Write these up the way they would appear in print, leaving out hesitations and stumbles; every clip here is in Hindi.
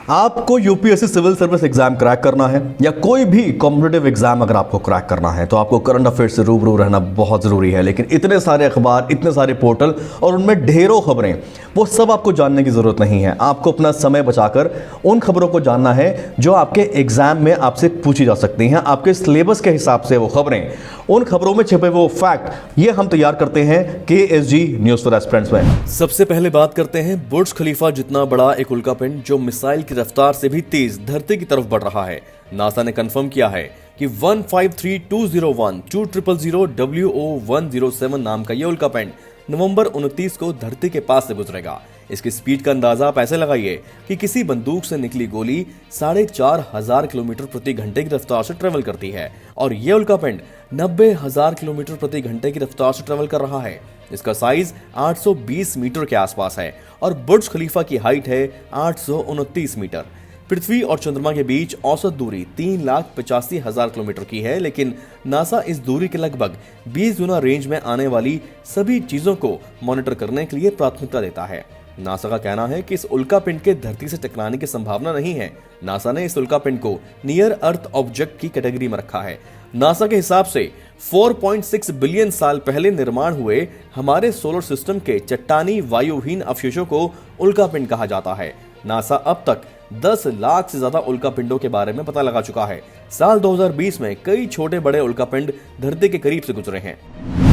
आपको UPSC civil service exam crack करना है या कोई भी कॉम्पिटिटिव एग्जाम अगर आपको क्रैक करना है तो आपको करंट अफेयर से रूबरू रहना बहुत ज़रूरी है। लेकिन इतने सारे अखबार, इतने सारे पोर्टल और उनमें ढेरों खबरें, वो सब आपको जानने की ज़रूरत नहीं है। आपको अपना समय बचाकर उन खबरों को जानना है जो आपके एग्जाम में आपसे पूछी जा सकती हैं। आपके सिलेबस के हिसाब से वो खबरें, उन खबरों में छिपे वो फैक्ट, ये हम तैयार करते हैं KSG न्यूज़ फॉर एस्पिरेंट्स में। सबसे पहले बात करते हैं बुर्ज खलीफा जितना बड़ा एक उल्कापिंड जो मिसाइल की रफ्तार से भी तेज धरती की तरफ बढ़ रहा है। नासा ने कंफर्म किया है कि 153201-2000 WO107 नाम का यह उल्कापिंड नवंबर 29 को धरती के पास से गुजरेगा। इसकी स्पीड का अंदाजा आप ऐसे लगाइए कि किसी बंदूक से निकली गोली 4500 किलोमीटर प्रति घंटे की रफ्तार से ट्रेवल करती है और यह उल्कापिंड 90,000 किलोमीटर प्रति घंटे की रफ्तार से ट्रेवल कर रहा है। इसका साइज 820 मीटर के आसपास है और बुर्ज खलीफा की हाइट है 829 मीटर। पृथ्वी और चंद्रमा के बीच औसत दूरी 3,85,000 किलोमीटर की है, लेकिन नासा इस दूरी के लगभग 20 गुना रेंज में आने वाली सभी चीजों को मॉनिटर करने के लिए प्राथमिकता देता है। नासा का कहना है कि इस उल्कापिंड के धरती से टकराने की संभावना नहीं है। नासा ने इस उल्कापिंड को नियर अर्थ ऑब्जेक्ट की कैटेगरी में रखा है। नासा के हिसाब से 4.6 बिलियन साल पहले निर्माण हुए हमारे सोलर सिस्टम के चट्टानी वायुहीन अवशेषों को उल्कापिंड कहा जाता है। नासा अब तक 10 लाख से ज्यादा उल्कापिंडों के बारे में पता लगा चुका है। साल 2020 में कई छोटे बड़े उल्कापिंड धरती के करीब से गुजरे हैं।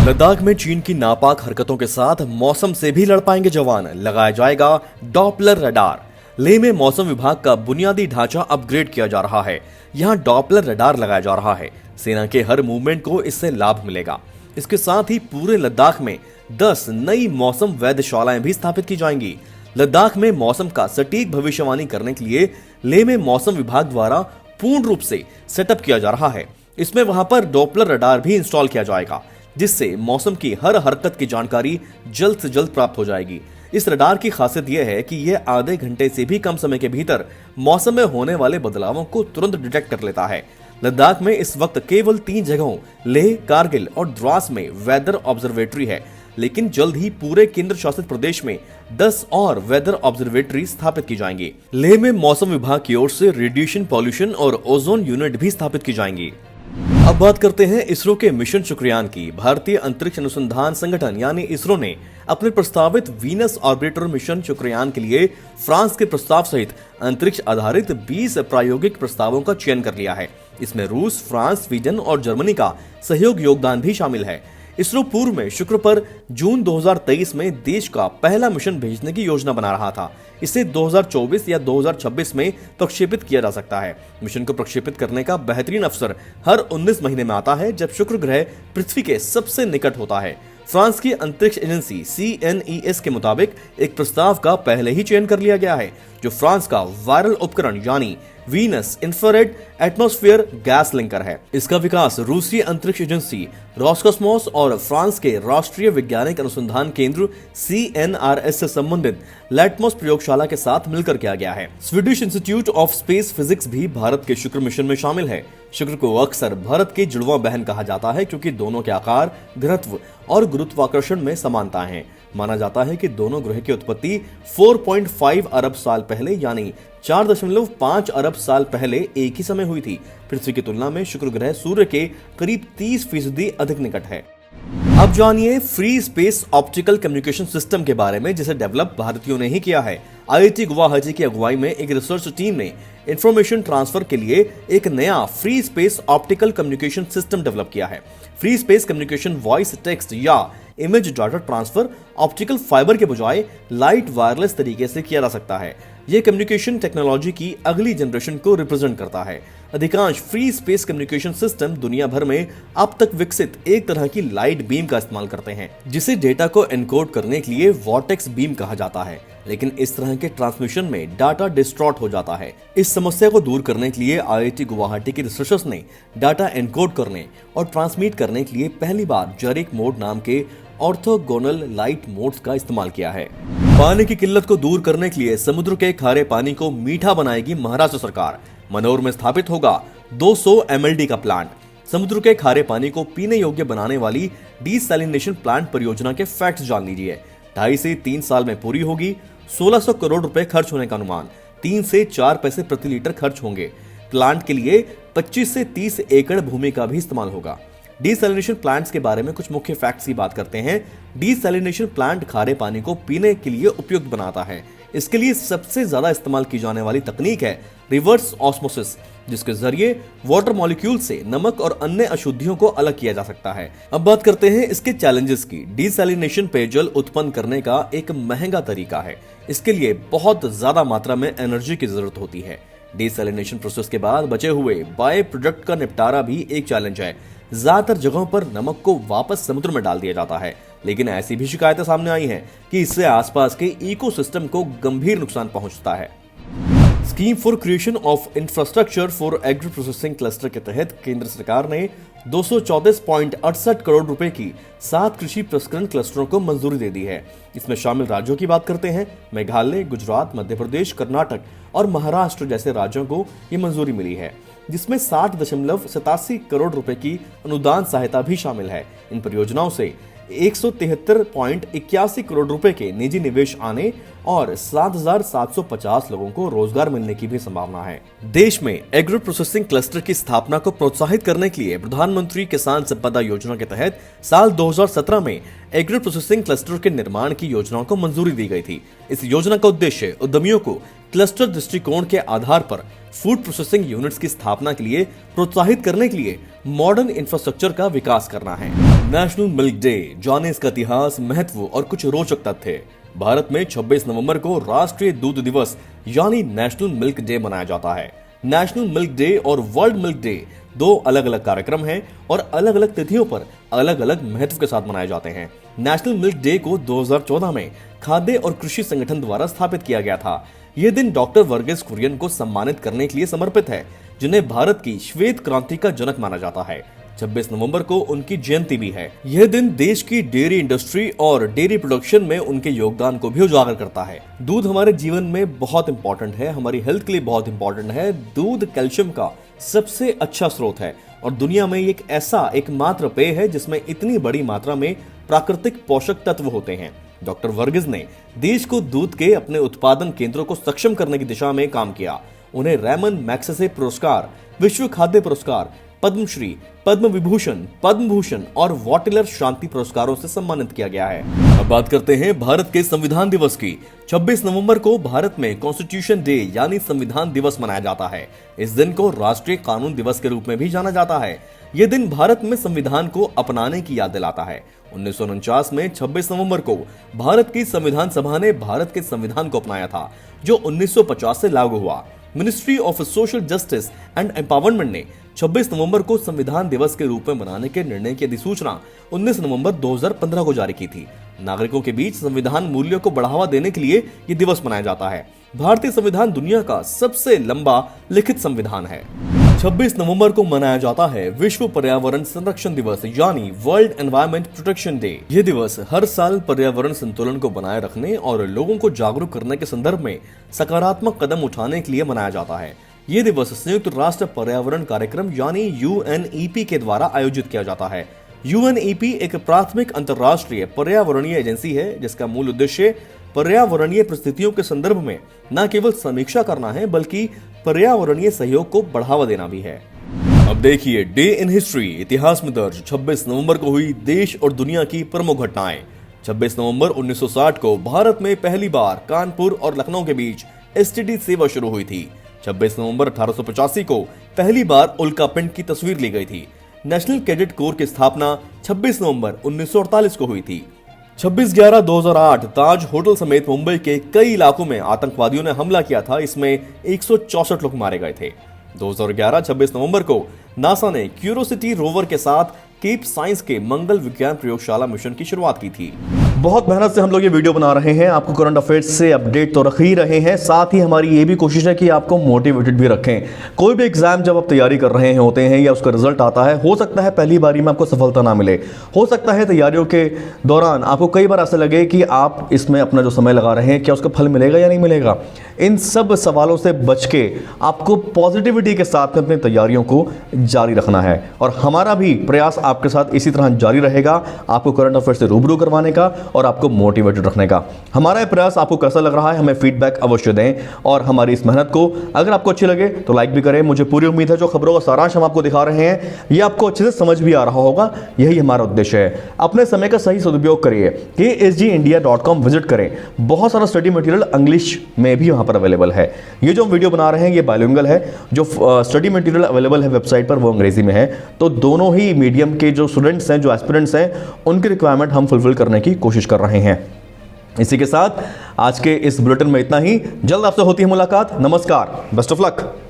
लद्दाख में चीन की नापाक हरकतों के साथ मौसम से भी लड़ पाएंगे जवान, लगाया जाएगा डॉपलर रडार। लेह में मौसम विभाग का बुनियादी ढांचा अपग्रेड किया जा रहा है। यहाँ डॉपलर रडार लगाया जा रहा है। सेना के हर मूवमेंट को इससे लाभ मिलेगा। इसके साथ ही पूरे लद्दाख में 10 नई मौसम वेधशालाएं भी स्थापित की जाएंगी। लद्दाख में मौसम का सटीक भविष्यवाणी करने के लिए लेह में मौसम विभाग द्वारा पूर्ण रूप से सेटअप किया जा रहा है। इसमें वहां पर डॉपलर रडार भी इंस्टॉल किया जाएगा, जिससे मौसम की हर हरकत की जानकारी जल्द से जल्द प्राप्त हो जाएगी। इस रडार की खासियत यह है कि यह आधे घंटे से भी कम समय के भीतर मौसम में होने वाले बदलावों को तुरंत डिटेक्ट कर लेता है। लद्दाख में इस वक्त केवल 3 जगहों लेह, कारगिल और द्रास में वेदर ऑब्जर्वेटरी है, लेकिन जल्द ही पूरे केंद्र शासित प्रदेश में 10 और वेदर ऑब्जर्वेटरी स्थापित की जाएंगी। लेह में मौसम विभाग की ओर से रेडिएशन, पॉल्यूशन और ओजोन यूनिट भी स्थापित की जाएंगी। अब बात करते हैं इसरो के मिशन शुक्रयान की। भारतीय अंतरिक्ष अनुसंधान संगठन यानी इसरो ने अपने प्रस्तावित वीनस ऑर्बिटर मिशन शुक्रयान के लिए फ्रांस के प्रस्ताव सहित अंतरिक्ष आधारित 20 प्रायोगिक प्रस्तावों का चयन कर लिया है। इसमें रूस, फ्रांस, स्वीडन और जर्मनी का सहयोग योगदान भी शामिल है। इसरो पूर्व में शुक्र पर जून 2023 में देश का पहला मिशन भेजने की योजना बना रहा था। इसे 2024 या 2026 में प्रक्षेपित किया जा सकता है। मिशन को प्रक्षेपित करने का बेहतरीन अवसर हर 19 महीने में आता है, जब शुक्र ग्रह पृथ्वी के सबसे निकट होता है। फ्रांस की अंतरिक्ष एजेंसी CNES के मुताबिक एक प्रस्ताव का पहले ही चयन कर लिया गया है, जो फ्रांस का वायरल उपकरण यानी Venus infrared atmosphere gas linker है। इसका विकास रूसी अंतरिक्ष एजेंसी रोसकॉस्मोस और फ्रांस के राष्ट्रीय वैज्ञानिक अनुसंधान केंद्र CNRS से संबंधित लैटमोस प्रयोगशाला के साथ मिलकर किया गया है। Swedish institute of space physics भी भारत के शुक्र मिशन में शामिल है। शुक्र को अक्सर भारत की जुड़वा बहन कहा जाता है, क्योंकि दोनों के आकार, घनत्व और गुरुत्वाकर्षण में समानता है। माना जाता है कि दोनों ग्रह की उत्पत्ति 4.5 अरब साल पहले यानी 4.5 अरब साल पहले एक ही समय हुई थी। पृथ्वी की तुलना में शुक्र ग्रह सूर्य के करीब 30% अधिक निकट है। अब जानिए free space optical communication system के बारे में, जिसे डेवलप भारतीयों ने ही किया है। IIT गुवाहाटी की अगुवाई में एक रिसर्च टीम ने इंफॉर्मेशन ट्रांसफर के लिए एक नया free space optical communication system develop किया है। Free space communication voice, text या image data transfer optical fibre के बजाय लाइट वायरलेस तरीके से किया जा सकता है। यह कम्युनिकेशन टेक्नोलॉजी की अगली जनरेशन को रिप्रेजेंट करता है। अधिकांश फ्री स्पेस कम्युनिकेशन सिस्टम दुनिया भर में अब तक विकसित एक तरह की लाइट बीम का इस्तेमाल करते हैं, जिसे डेटा को एनकोड करने के लिए वॉर्टेक्स बीम कहा जाता है। लेकिन इस तरह के ट्रांसमिशन में डाटा डिस्टॉर्ट हो जाता है। इस समस्या को दूर करने के लिए IIT गुवाहाटी के रिसर्चर्स ने डाटा एनकोड करने और ट्रांसमिट करने के लिए पहली बार जेरिक मोड नाम के ऑर्थोगोनल लाइट मोड्स का इस्तेमाल किया है। पानी की किल्लत को दूर करने के लिए समुद्र के खारे पानी को मीठा बनाएगी महाराष्ट्र सरकार। मनोर में स्थापित होगा 200 MLD का प्लांट। समुद्र के खारे पानी को पीने योग्य बनाने वाली डीसैलिनेशन प्लांट परियोजना के फैक्ट्स जान लीजिए। 2.5 से 3 साल में पूरी होगी। 1600 करोड़ रुपए खर्च होने का अनुमान। 3 से 4 पैसे प्रति लीटर खर्च होंगे। प्लांट के लिए 25 से 30 एकड़ भूमि का भी इस्तेमाल होगा। डीसैलिनेशन प्लांट्स के बारे में कुछ मुख्य फैक्ट्स की बात करते हैं। डीसैलिनेशन प्लांट खारे पानी को पीने के लिए उपयुक्त बनाता है। इसके लिए सबसे ज्यादा इस्तेमाल की जाने वाली तकनीक है रिवर्स ऑस्मोसिस, जिसके जरिए वाटर मॉलिक्यूल से नमक और अन्य अशुद्धियों को अलग किया जा सकता है। अब बात करते हैं इसके चैलेंजेस की। डीसैलिनेशन पेयजल उत्पन्न करने का एक महंगा तरीका है। इसके लिए बहुत ज्यादा मात्रा में एनर्जी की जरूरत होती है। डीसैलिनेशन प्रोसेस के बाद बचे हुए बाय प्रोडक्ट का निपटारा भी एक चैलेंज है। ज्यादातर जगहों पर नमक को वापस समुद्र में डाल दिया जाता है, लेकिन ऐसी भी शिकायतें सामने आई हैं कि इससे आसपास के इकोसिस्टम को गंभीर नुकसान पहुंचता है। Scheme for creation of infrastructure for agri processing cluster के तहत केंद्र सरकार ने 234.68 करोड़ रुपए की 7 कृषि प्रसंस्करण क्लस्टरों को मंजूरी दे दी है। इसमें शामिल राज्यों की बात करते हैं। मेघालय, गुजरात, मध्य प्रदेश, कर्नाटक और महाराष्ट्र जैसे राज्यों को ये मंजूरी मिली है, जिसमें 60.87 करोड़ रुपए की अनुदान सहायता भी शामिल है। इन परियोजनाओं से 173.81 करोड़ रुपए के निजी निवेश आने और 7,750 लोगों को रोजगार मिलने की भी संभावना है। देश में एग्रो प्रोसेसिंग क्लस्टर की स्थापना को प्रोत्साहित करने के लिए प्रधानमंत्री किसान संपदा योजना के तहत साल 2017 में एग्रो प्रोसेसिंग क्लस्टर के निर्माण की योजनाओं को मंजूरी दी गई थी। इस योजना का उद्देश्य उद्यमियों को क्लस्टर दृष्टिकोण के आधार पर फूड प्रोसेसिंग यूनिट्स की स्थापना के लिए प्रोत्साहित करने के लिए मॉडर्न इंफ्रास्ट्रक्चर का विकास करना है। नेशनल मिल्क डे, जाने इसका इतिहास, महत्व और कुछ रोचक तथ्य। भारत में 26 नवंबर को राष्ट्रीय दूध दिवस यानी नेशनल मिल्क डे मनाया जाता है। नेशनल मिल्क डे और वर्ल्ड मिल्क डे दो अलग अलग कार्यक्रम हैं और अलग अलग तिथियों पर अलग अलग महत्व के साथ मनाए जाते हैं। नेशनल मिल्क डे को 2014 में खाद्य और कृषि संगठन द्वारा स्थापित किया गया था। यह दिन डॉक्टर वर्गीस कुरियन को सम्मानित करने के लिए समर्पित है, जिन्हें भारत की श्वेत क्रांति का जनक माना जाता है। 26 नवंबर को उनकी जयंती भी है। यह दिन देश की डेयरी इंडस्ट्री और डेयरी प्रोडक्शन में उनके योगदान को भी उजागर करता है। दूध हमारे जीवन में बहुत इंपॉर्टेंट है, हमारी हेल्थ के लिए बहुत इंपॉर्टेंट है। दूध कैल्शियम का सबसे अच्छा स्रोत है और दुनिया में एक ऐसा एकमात्र पेय है जिसमें इतनी बड़ी मात्रा में प्राकृतिक पोषक तत्व होते हैं। डॉक्टर वर्गीस ने देश को दूध के अपने उत्पादन केंद्रों को सक्षम करने की दिशा में काम किया। उन्हें रैमन मैग्सेसे पुरस्कार, विश्व खाद्य पुरस्कार, पद्मश्री, पद्म विभूषण, पद्म भूषण और वॉटिलर शांति पुरस्कारों से सम्मानित किया गया है। अब बात करते हैं भारत के संविधान दिवस की। 26 नवंबर को भारत में कॉन्स्टिट्यूशन डे यानी संविधान दिवस मनाया जाता है। इस दिन को राष्ट्रीय कानून दिवस के रूप में भी जाना जाता है। यह दिन भारत में संविधान को अपनाने की याद दिलाता है। 1949 में 26 नवंबर को भारत की संविधान सभा ने भारत के संविधान को अपनाया था, जो 1950 से लागू हुआ। Ministry of social justice and empowerment ने 26 नवंबर को संविधान दिवस के रूप में मनाने के निर्णय की अधिसूचना 19 नवंबर 2015 को जारी की थी। नागरिकों के बीच संविधान मूल्यों को बढ़ावा देने के लिए यह दिवस मनाया जाता है। भारतीय संविधान दुनिया का सबसे लंबा लिखित संविधान है। 26 नवंबर को मनाया जाता है विश्व पर्यावरण संरक्षण दिवस यानी वर्ल्ड एनवायरमेंट प्रोटेक्शन डे। यह दिवस हर साल पर्यावरण संतुलन को बनाए रखने और लोगों को जागरूक करने के संदर्भ में सकारात्मक कदम उठाने के लिए मनाया जाता है। यह दिवस संयुक्त राष्ट्र पर्यावरण कार्यक्रम यानी UNEP के द्वारा आयोजित किया जाता है। UNEP एक प्राथमिक अंतर्राष्ट्रीय पर्यावरणीय एजेंसी है, जिसका मूल उद्देश्य पर्यावरणीय परिस्थितियों के संदर्भ में न केवल समीक्षा करना है, बल्कि पर्यावरणीय सहयोग को बढ़ावा देना भी है। अब देखिए डे इन हिस्ट्री, इतिहास में दर्ज 26 नवंबर को हुई देश और दुनिया की प्रमुख घटनाएं। 26 नवंबर 1960 को भारत में पहली बार कानपुर और लखनऊ के बीच STD सेवा शुरू हुई थी। 26 नवंबर 1885 को पहली बार उल्कापिंड की तस्वीर ली गई थी। नेशनल कैडेट कोर की स्थापना 26 नवंबर 1948 को हुई थी। 26/11/2008 ताज होटल समेत मुंबई के कई इलाकों में आतंकवादियों ने हमला किया था। इसमें 164 लोग मारे गए थे। 2011 26 नवंबर को नासा ने क्यूरोसिटी रोवर के साथ केप साइंस के मंगल विज्ञान प्रयोगशाला मिशन की शुरुआत की थी। बहुत मेहनत से हम लोग ये वीडियो बना रहे हैं, आपको करंट अफेयर्स से अपडेट तो रख ही रहे हैं, साथ ही हमारी ये भी कोशिश है कि आपको मोटिवेटेड भी रखें। कोई भी एग्जाम जब आप तैयारी कर रहे होते हैं या उसका रिजल्ट आता है, हो सकता है पहली बारी में आपको सफलता ना मिले, हो सकता है तैयारियों के दौरान आपको कई बार ऐसा लगे कि आप इसमें अपना जो समय लगा रहे हैं क्या उसका फल मिलेगा या नहीं मिलेगा। इन सब सवालों से बच के आपको पॉजिटिविटी के साथ में अपनी तैयारियों को जारी रखना है और हमारा भी प्रयास आपके साथ इसी तरह जारी रहेगा, आपको करंट अफेयर्स से रूबरू करवाने का और आपको मोटिवेटेड रखने का। हमारा ये प्रयास आपको कैसा लग रहा है हमें फीडबैक अवश्य दें, और हमारी इस मेहनत को अगर आपको अच्छी लगे तो लाइक भी करें। मुझे पूरी उम्मीद है जो खबरों का सारांश हम आपको दिखा रहे हैं ये आपको अच्छे से समझ भी आ रहा होगा, यही हमारा उद्देश्य है। अपने समय का सही सदुपयोग करिए, KSGindia.com विजिट करें। बहुत सारा स्टडी मटेरियल इंग्लिश में भी वहां पर अवेलेबल है। ये जो हम वीडियो बना रहे हैं ये बाइलिंगुअल है, जो स्टडी मटेरियल अवेलेबल है वेबसाइट पर वो अंग्रेजी में है। तो दोनों ही मीडियम के जो स्टूडेंट्स हैं, जो एस्पिरेंट्स हैं, उनकी रिक्वायरमेंट हम फुलफिल करने की कोशिश कर रहे हैं। इसी के साथ आज के इस बुलेटिन में इतना ही। जल्द आपसे होती है मुलाकात। नमस्कार, बेस्ट ऑफ लक।